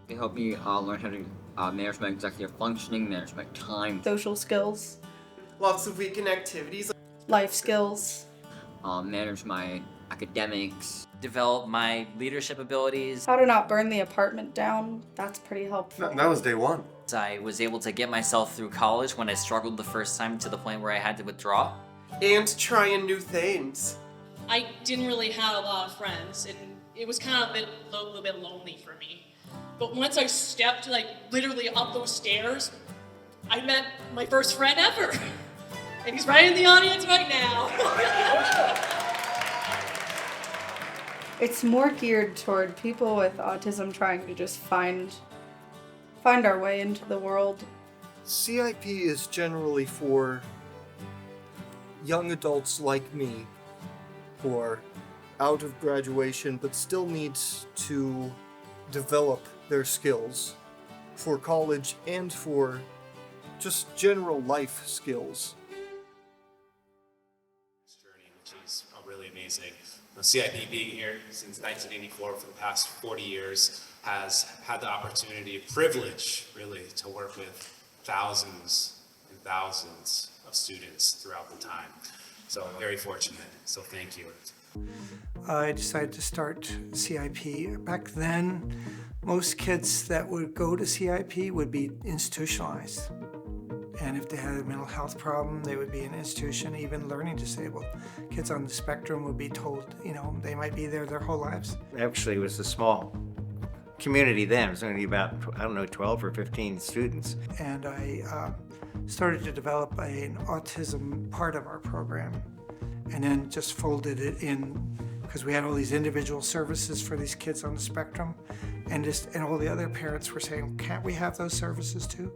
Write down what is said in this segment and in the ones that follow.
They help me learn how to manage my executive functioning, manage my time, social skills, lots of weekend activities, life skills, manage my academics, develop my leadership abilities. how to not burn the apartment down. That's pretty helpful. That was day one. I was able to get myself through college when I struggled the first time to the point where I had to withdraw. and trying new things. I didn't really have a lot of friends, and it was kind of a little bit lonely for me. But once I stepped literally up those stairs, I met my first friend ever. And he's right in the audience right now. It's more geared toward people with autism trying to just find our way into the world. CIP is generally for young adults like me who are out of graduation but still needs to develop their skills for college and for just general life skills. Journey, which is really amazing. CIP being here since 1984 for the past 40 years has had the opportunity, privilege really, to work with thousands and thousands of students throughout the time. So I'm very fortunate, so thank you. I decided to start CIP. Back then, most kids that would go to CIP would be institutionalized. And if they had a mental health problem, they would be in an institution. Even learning disabled kids on the spectrum would be told, they might be there their whole lives. Actually, it was a small community then. It was only about, 12 or 15 students. And I started to develop an autism part of our program, and then just folded it in because we had all these individual services for these kids on the spectrum, and all the other parents were saying, can't we have those services too?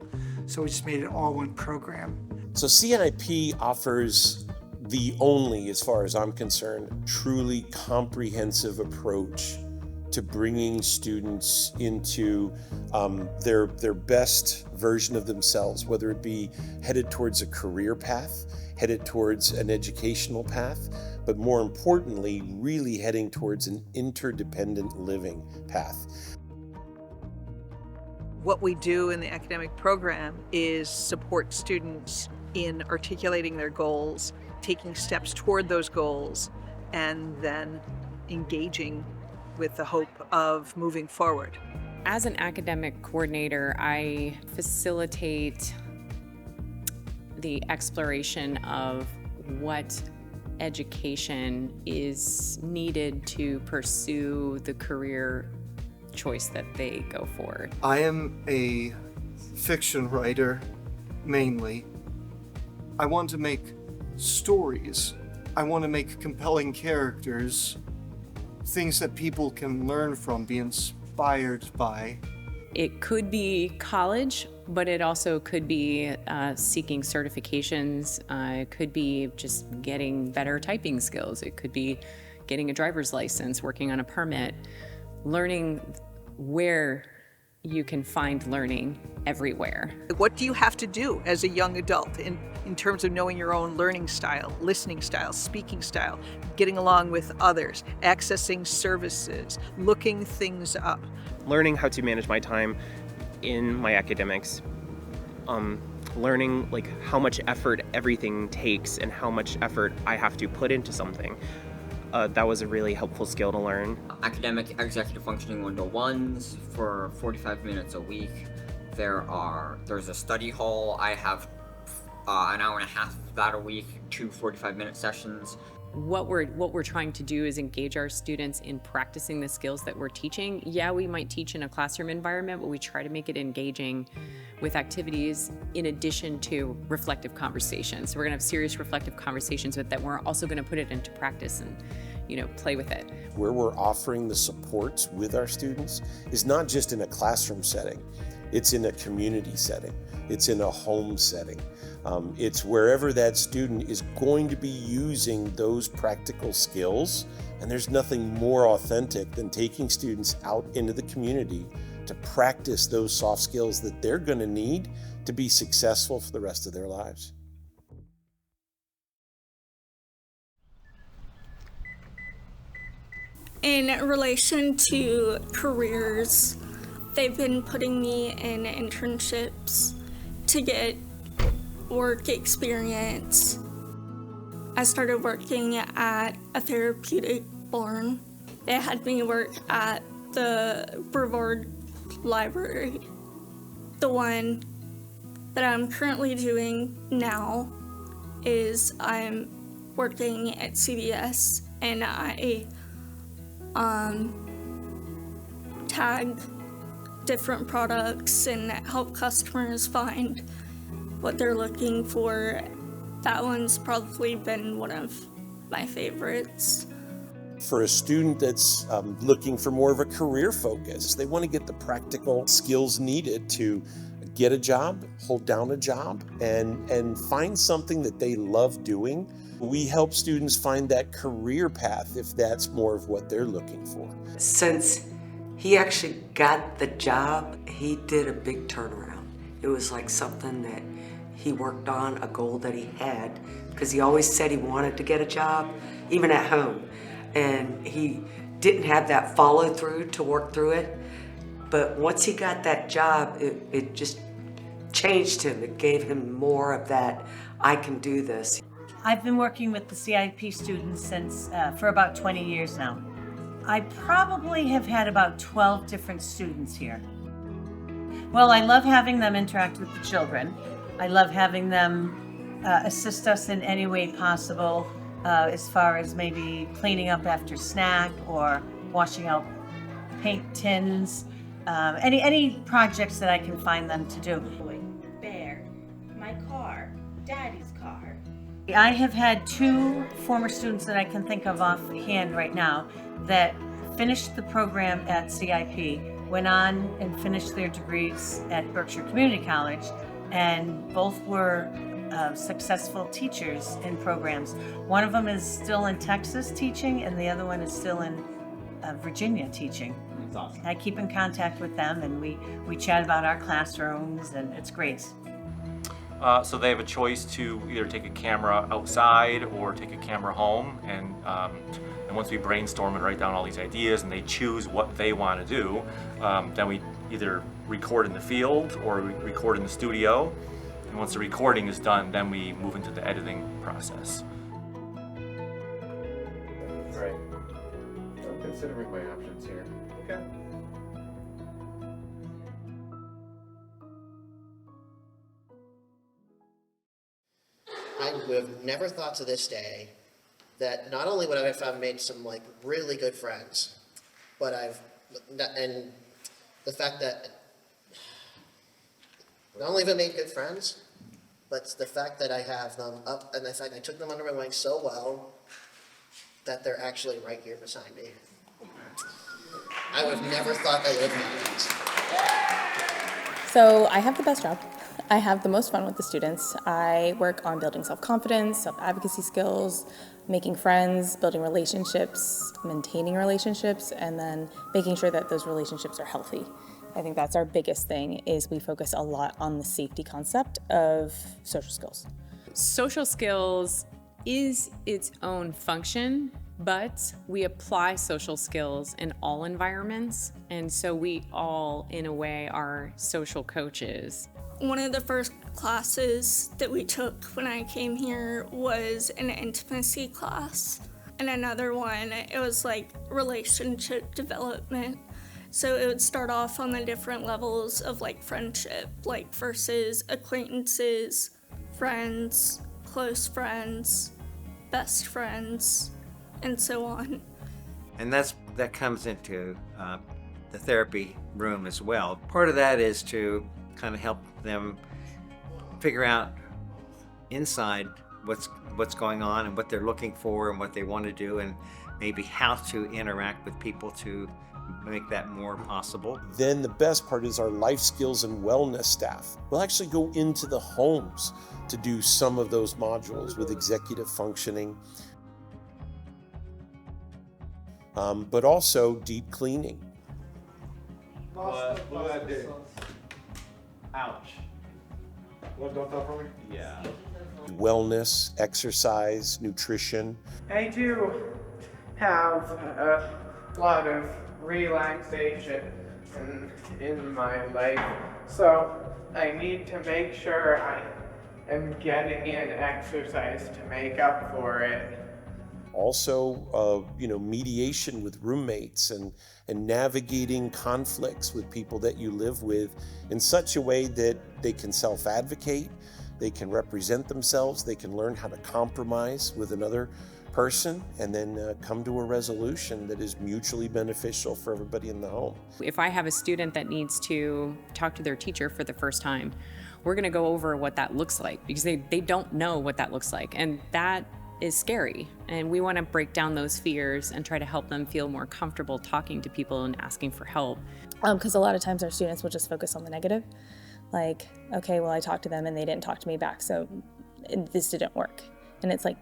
So we just made it all one program. So CIP offers the only, as far as I'm concerned, truly comprehensive approach to bringing students into their best version of themselves, whether it be headed towards a career path, headed towards an educational path, but more importantly, really heading towards an interdependent living path. What we do in the academic program is support students in articulating their goals, taking steps toward those goals, and then engaging with the hope of moving forward. As an academic coordinator, I facilitate the exploration of what education is needed to pursue the career choice that they go for. I am a fiction writer, mainly. I want to make stories. I want to make compelling characters, things that people can learn from, be inspired by. It could be college, but it also could be seeking certifications. It could be just getting better typing skills. It could be getting a driver's license, working on a permit, learning where you can find learning everywhere. What do you have to do as a young adult in terms of knowing your own learning style, listening style, speaking style, getting along with others, accessing services, looking things up? Learning how to manage my time in my academics, learning how much effort everything takes and how much effort I have to put into something. That was a really helpful skill to learn. Academic executive functioning 1-to-1s for 45 minutes a week. There's a study hall. I have an hour and a half of that a week, 2 45-minute sessions. What we're trying to do is engage our students in practicing the skills that we're teaching. Yeah, we might teach in a classroom environment, but we try to make it engaging with activities in addition to reflective conversations. So we're gonna have serious reflective conversations with that. We're also gonna put it into practice and play with it. Where we're offering the supports with our students is not just in a classroom setting, it's in a community setting, it's in a home setting. It's wherever that student is going to be using those practical skills, and there's nothing more authentic than taking students out into the community to practice those soft skills that they're going to need to be successful for the rest of their lives. In relation to careers, They've been putting me in internships to get work experience. I started working at a therapeutic barn. They had me work at the Brevard Library. The one that I'm currently doing now is I'm working at CVS, and I tag different products and help customers find what they're looking for. That one's probably been one of my favorites. For a student that's looking for more of a career focus, they want to get the practical skills needed to get a job, hold down a job, and find something that they love doing. We help students find that career path if that's more of what they're looking for. Since he actually got the job, he did a big turnaround. It was like something that he worked on, a goal that he had, because he always said he wanted to get a job, even at home. And he didn't have that follow through to work through it. But once he got that job, it just changed him. It gave him more of that, I can do this. I've been working with the CIP students for about 20 years now. I probably have had about 12 different students here. Well, I love having them interact with the children. I love having them assist us in any way possible, as far as maybe cleaning up after snack or washing out paint tins, any projects that I can find them to do. Bear, my car, Daddy's car. I have had 2 former students that I can think of offhand right now that finished the program at CIP, went on and finished their degrees at Berkshire Community College, and both were successful teachers in programs. One of them is still in Texas teaching, and the other one is still in Virginia teaching. That's awesome. I keep in contact with them, and we chat about our classrooms, and it's great. So they have a choice to either take a camera outside or take a camera home, and once we brainstorm and write down all these ideas and they choose what they want to do, then we either record in the field or we record in the studio. And once the recording is done, then we move into the editing process. Right. I'm considering my options here. Okay. I would have never thought to this day that not only would I have made some like really good friends, but and the fact that not only have I made good friends, but the fact that I have them up, and the fact I took them under my wing so well that they're actually right here beside me. I would have never thought I would have. So I have the best job. I have the most fun with the students. I work on building self-confidence, self-advocacy skills, making friends, building relationships, maintaining relationships, and then making sure that those relationships are healthy. I think that's our biggest thing, is we focus a lot on the safety concept of social skills. Social skills is its own function, but we apply social skills in all environments, and so we all, in a way, are social coaches. One of the first classes that we took when I came here was an intimacy class, and another one, it was like relationship development. So it would start off on the different levels of like friendship, like versus acquaintances, friends, close friends, best friends, and so on. And that comes into the therapy room as well. Part of that is to kind of help them figure out inside what's going on and what they're looking for and what they want to do, and maybe how to interact with people to make that more possible. Then the best part is our life skills and wellness staff will actually go into the homes to do some of those modules with executive functioning, but also deep cleaning. What did I do? Ouch. What, don't talk for me? Yeah. Wellness, exercise, nutrition. I do have a lot of relaxation in my life. So I need to make sure I am getting in exercise to make up for it. Also, mediation with roommates and navigating conflicts with people that you live with in such a way that they can self-advocate, they can represent themselves, they can learn how to compromise with another person, and then come to a resolution that is mutually beneficial for everybody in the home. If I have a student that needs to talk to their teacher for the first time, we're going to go over what that looks like, because they don't know what that looks like, and that is scary. And we want to break down those fears and try to help them feel more comfortable talking to people and asking for help. Because a lot of times our students will just focus on the negative. Like, okay, well, I talked to them and they didn't talk to me back, so this didn't work. And it's like,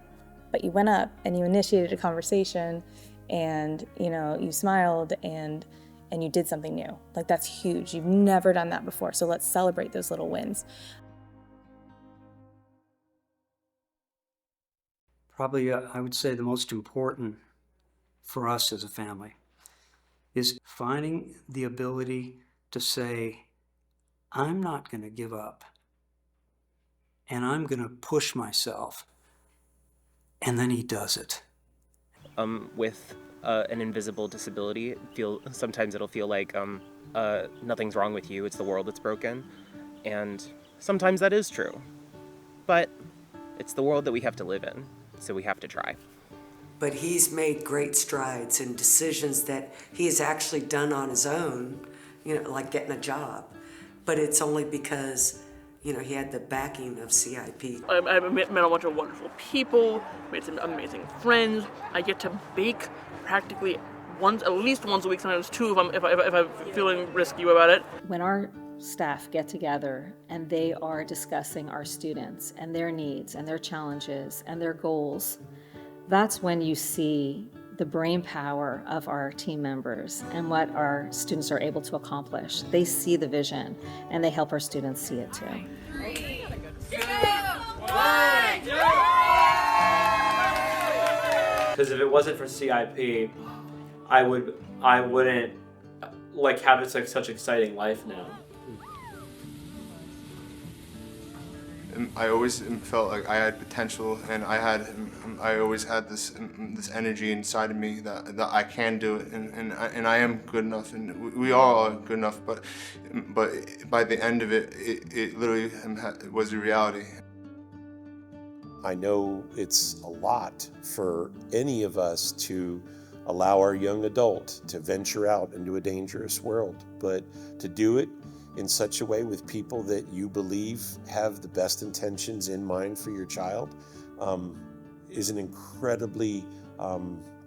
but you went up and you initiated a conversation and, you smiled and you did something new. Like, that's huge. You've never done that before, so let's celebrate those little wins. Probably, I would say the most important for us as a family is finding the ability to say, I'm not going to give up, and I'm going to push myself, and then he does it. With an invisible disability, sometimes it'll feel like nothing's wrong with you, it's the world that's broken, and sometimes that is true, but it's the world that we have to live in, so we have to try. But he's made great strides and decisions that he has actually done on his own, like getting a job. But it's only because, he had the backing of CIP. I've met a bunch of wonderful people, made some amazing friends. I get to bake practically at least once a week, sometimes two if I'm feeling risky about it. When our staff get together and they are discussing our students and their needs and their challenges and their goals, that's when you see the brain power of our team members and what our students are able to accomplish. They see the vision and they help our students see it too. 3, 2, 1, because if it wasn't for CIP, I wouldn't have such exciting life now. I always felt like I had potential, and I always had this energy inside of me that I can do it, and I am good enough, and we all are good enough. But by the end of it, it literally was a reality. I know it's a lot for any of us to allow our young adult to venture out into a dangerous world, but to do it in such a way with people that you believe have the best intentions in mind for your child is an incredibly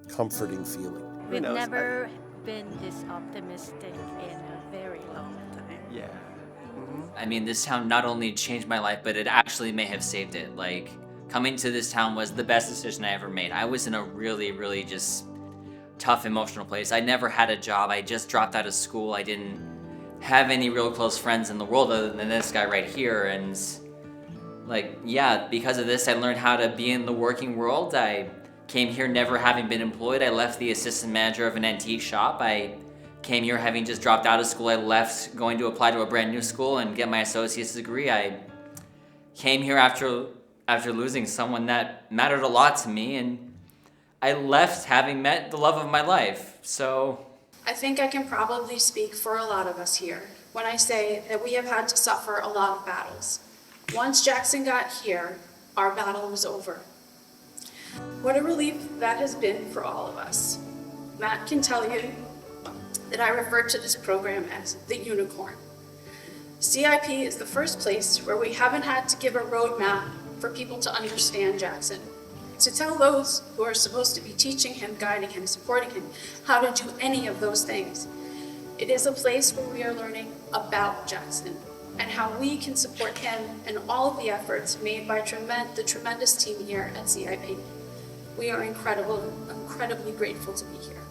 comforting feeling. We've never been this optimistic in a very long time. Yeah. I mean, this town not only changed my life, but it actually may have saved it. Coming to this town was the best decision I ever made. I was in a really, really just tough emotional place. I never had a job. I just dropped out of school. I didn't have any real close friends in the world other than this guy right here, and because of this I learned how to be in the working world. I came here never having been employed. I left the assistant manager of an antique shop. I came here having just dropped out of school. I left going to apply to a brand new school and get my associate's degree. I came here after losing someone that mattered a lot to me, and I left having met the love of my life. So I think I can probably speak for a lot of us here when I say that we have had to suffer a lot of battles. Once Jackson got here, our battle was over. What a relief that has been for all of us. Matt can tell you that I refer to this program as the unicorn. CIP is the first place where we haven't had to give a roadmap for people to understand Jackson, to tell those who are supposed to be teaching him, guiding him, supporting him, how to do any of those things. It is a place where we are learning about Jackson and how we can support him and all of the efforts made by the tremendous team here at CIP. We are incredibly grateful to be here.